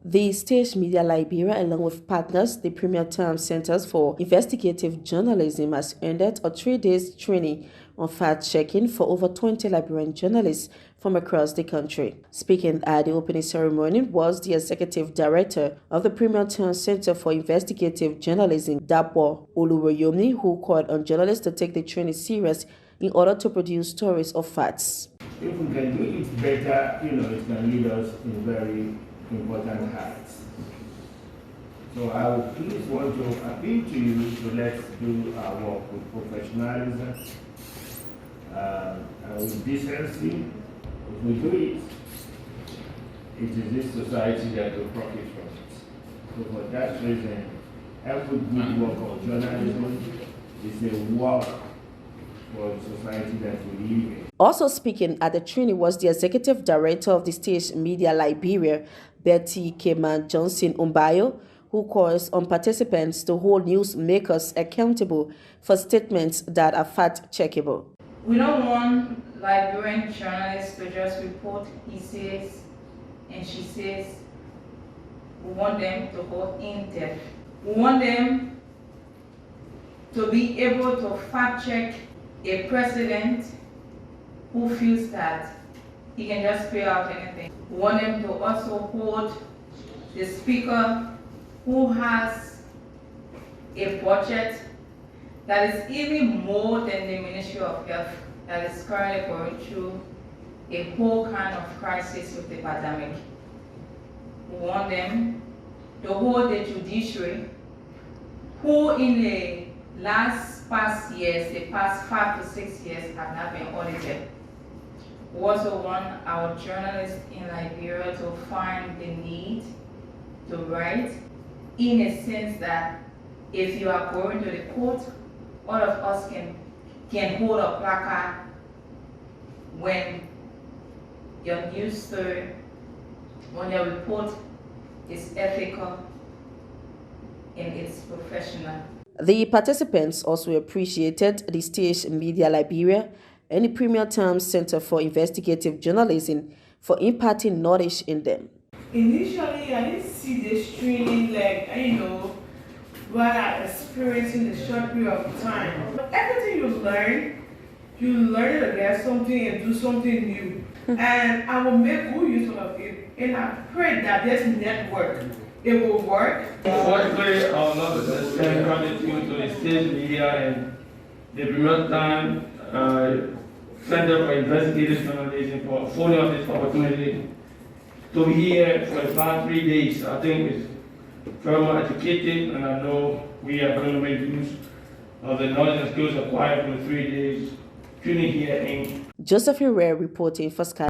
The State Media Liberia, along with partners, the Premier Term Centers for Investigative Journalism, has ended a 3-day training on fact-checking for over 20 Liberian journalists from across the country. Speaking at the opening ceremony was the Executive Director of the Premier Term Center for Investigative Journalism, Dapo Oluwayomi, who called on journalists to take the training serious in order to produce stories of facts. If we can do it better, it can lead us in very important heights. So I would please want to appeal to you to let's do our work with professionalism and with decency. If we do it, it is this society that will profit from it. So for that reason, every good work of journalism is a work for the society that we live in. Also speaking at the training was the Executive Director of the State Media Liberia, Betty Keman Johnson Umbayo, who calls on participants to hold newsmakers accountable for statements that are fact-checkable. We don't want Liberian journalists to just report he says and she says. We want them to hold in-depth. We want them to be able to fact-check a president who feels that he can just spray out anything. We want them to also hold the speaker who has a budget that is even more than the Ministry of Health that is currently going through a whole kind of crisis with the pandemic. We want them to hold the judiciary who in the past years, the past 5 to 6 years, have not been audited. We also want our journalists in Liberia to find the need to write in a sense that if you are going to the court, all of us can hold a placard when your news story, when your report is ethical and it's professional. The participants also appreciated the State Media Liberia and the Premier Term Center for Investigative Journalism for imparting knowledge in them. Initially, I didn't see this training while I experiencing the short period of time. But everything you learn to get something and do something new. And I will make good use of it. And I pray that this network, it will work. Firstly, I would love to extend gratitude to the State Media and the Premier Term Center for Investigative Journalism for affording us this opportunity to be here for the past 3 days. I think it's very much educated, and I know we are going to make use of the knowledge and skills acquired for the 3 days training here in Josephine reporting for Sky.